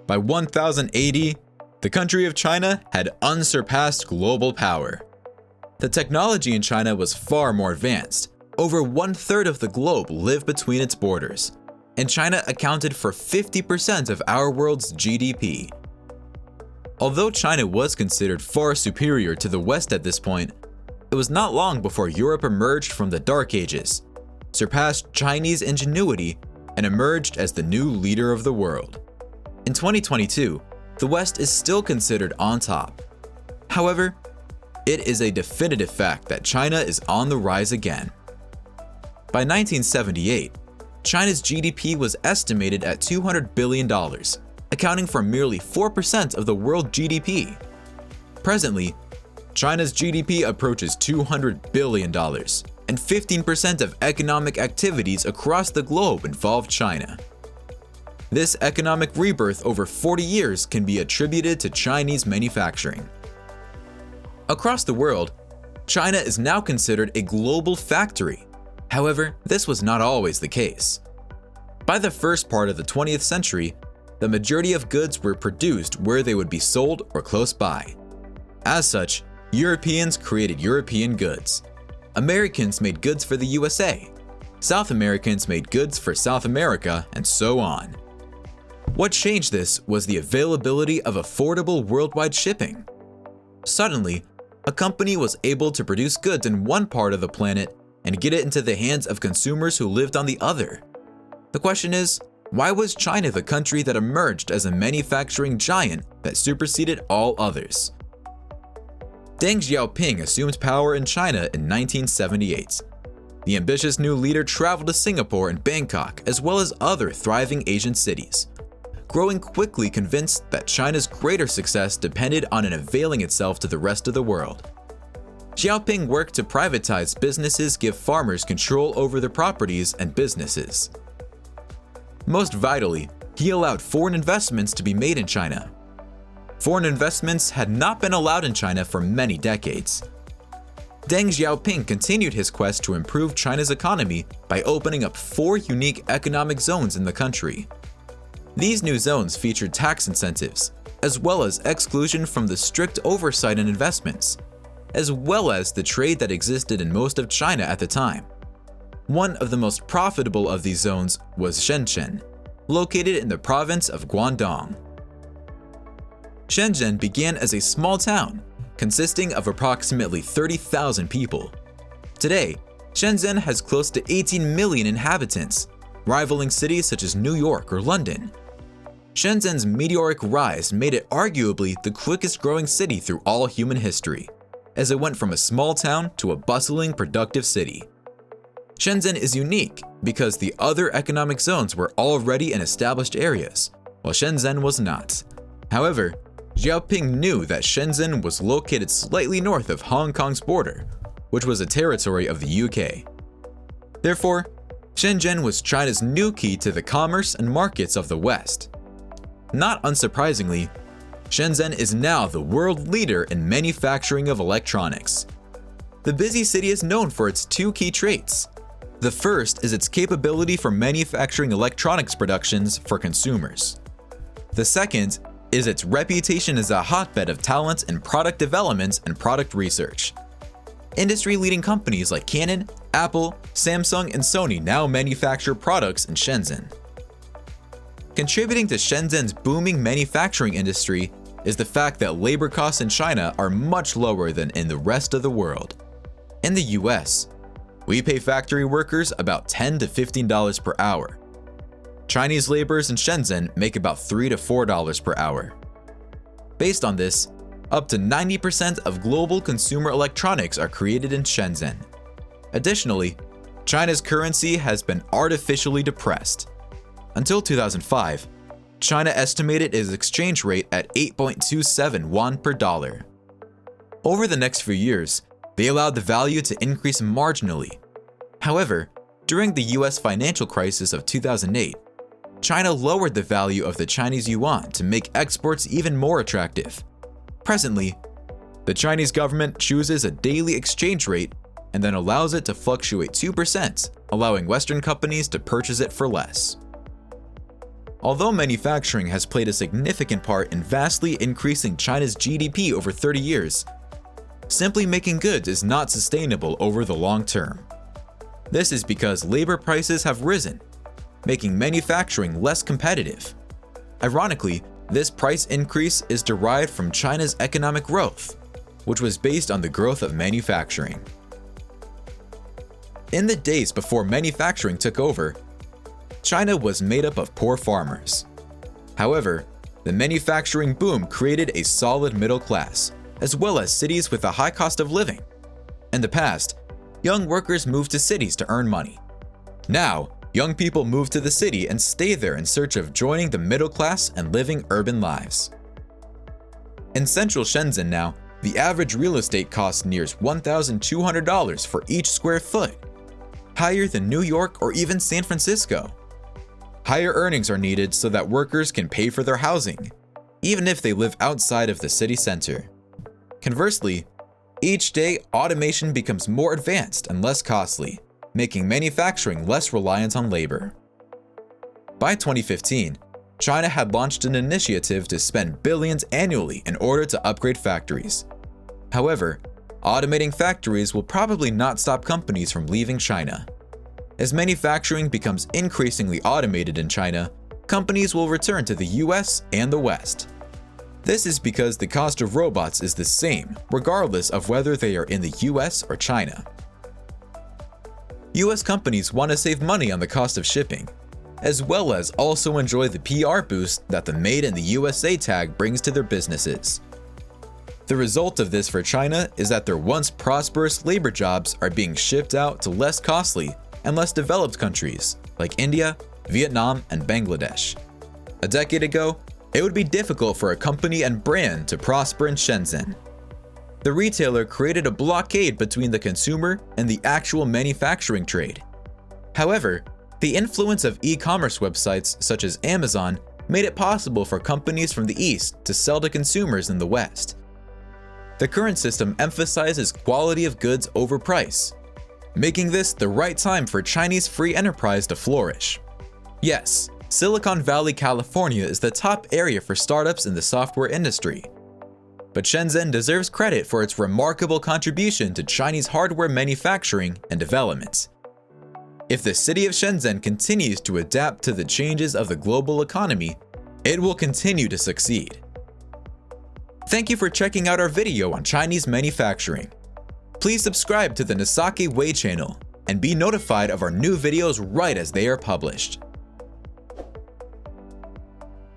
By 1080, the country of China had unsurpassed global power. The technology in China was far more advanced. Over 1/3 of the globe lived between its borders, and China accounted for 50% of our world's GDP. Although China was considered far superior to the West at this point, it was not long before Europe emerged from the Dark Ages, surpassed Chinese ingenuity, and emerged as the new leader of the world. In 2022, the West is still considered on top. However, it is a definitive fact that China is on the rise again. By 1978, China's GDP was estimated at $200 billion, accounting for merely 4% of the world GDP. Presently, China's GDP approaches $200 billion, and 15% of economic activities across the globe involve China. This economic rebirth over 40 years can be attributed to Chinese manufacturing. Across the world, China is now considered a global factory. However, this was not always the case. By the first part of the 20th century, the majority of goods were produced where they would be sold or close by. As such, Europeans created European goods. Americans made goods for the USA. South Americans made goods for South America, and so on. What changed this was the availability of affordable worldwide shipping. Suddenly, a company was able to produce goods in one part of the planet and get it into the hands of consumers who lived on the other. The question is, why was China the country that emerged as a manufacturing giant that superseded all others? Deng Xiaoping assumed power in China in 1978. The ambitious new leader traveled to Singapore and Bangkok, as well as other thriving Asian cities, growing quickly convinced that China's greater success depended on it availing itself to the rest of the world. Xiaoping worked to privatize businesses, give farmers control over their properties and businesses. Most vitally, he allowed foreign investments to be made in China. Foreign investments had not been allowed in China for many decades. Deng Xiaoping continued his quest to improve China's economy by opening up 4 unique economic zones in the country. These new zones featured tax incentives, as well as exclusion from the strict oversight on investments, as well as the trade that existed in most of China at the time. One of the most profitable of these zones was Shenzhen, located in the province of Guangdong. Shenzhen began as a small town, consisting of approximately 30,000 people. Today, Shenzhen has close to 18 million inhabitants, rivaling cities such as New York or London. Shenzhen's meteoric rise made it arguably the quickest growing city through all human history, as it went from a small town to a bustling, productive city. Shenzhen is unique because the other economic zones were already in established areas, while Shenzhen was not. However, Xiaoping knew that Shenzhen was located slightly north of Hong Kong's border, which was a territory of the UK. Therefore, Shenzhen was China's new key to the commerce and markets of the West. Not unsurprisingly, Shenzhen is now the world leader in manufacturing of electronics. The busy city is known for its 2 key traits. The first is its capability for manufacturing electronics productions for consumers. The second is its reputation as a hotbed of talent in product development and product research. Industry-leading companies like Canon, Apple, Samsung, and Sony now manufacture products in Shenzhen. Contributing to Shenzhen's booming manufacturing industry is the fact that labor costs in China are much lower than in the rest of the world. In the US, we pay factory workers about $10 to $15 per hour. Chinese laborers in Shenzhen make about $3 to $4 per hour. Based on this, up to 90% of global consumer electronics are created in Shenzhen. Additionally, China's currency has been artificially depressed. Until 2005, China estimated its exchange rate at 8.27 yuan per dollar. Over the next few years, they allowed the value to increase marginally. However, during the US financial crisis of 2008, China lowered the value of the Chinese yuan to make exports even more attractive. Presently, the Chinese government chooses a daily exchange rate and then allows it to fluctuate 2%, allowing Western companies to purchase it for less. Although manufacturing has played a significant part in vastly increasing China's GDP over 30 years, simply making goods is not sustainable over the long term. This is because labor prices have risen, making manufacturing less competitive. Ironically, this price increase is derived from China's economic growth, which was based on the growth of manufacturing. In the days before manufacturing took over, China was made up of poor farmers. However, the manufacturing boom created a solid middle class, as well as cities with a high cost of living. In the past, young workers moved to cities to earn money. Now, young people move to the city and stay there in search of joining the middle class and living urban lives. In central Shenzhen now, the average real estate cost nears $1,200 for each square foot, higher than New York or even San Francisco. Higher earnings are needed so that workers can pay for their housing, even if they live outside of the city center. Conversely, each day automation becomes more advanced and less costly, making manufacturing less reliant on labor. By 2015, China had launched an initiative to spend billions annually in order to upgrade factories. However, automating factories will probably not stop companies from leaving China. As manufacturing becomes increasingly automated in China, companies will return to the US and the West. This is because the cost of robots is the same, regardless of whether they are in the US or China. US companies want to save money on the cost of shipping, as well as also enjoy the PR boost that the Made in the USA tag brings to their businesses. The result of this for China is that their once prosperous labor jobs are being shipped out to less costly and less developed countries like India, Vietnam, and Bangladesh. A decade ago, it would be difficult for a company and brand to prosper in Shenzhen. The retailer created a blockade between the consumer and the actual manufacturing trade. However, the influence of e-commerce websites such as Amazon made it possible for companies from the East to sell to consumers in the West. The current system emphasizes quality of goods over price, making this the right time for Chinese free enterprise to flourish. Yes, Silicon Valley, California is the top area for startups in the software industry. But Shenzhen deserves credit for its remarkable contribution to Chinese hardware manufacturing and development. If the city of Shenzhen continues to adapt to the changes of the global economy, it will continue to succeed. Thank you for checking out our video on Chinese manufacturing. Please subscribe to the Nasake Way channel and be notified of our new videos right as they are published.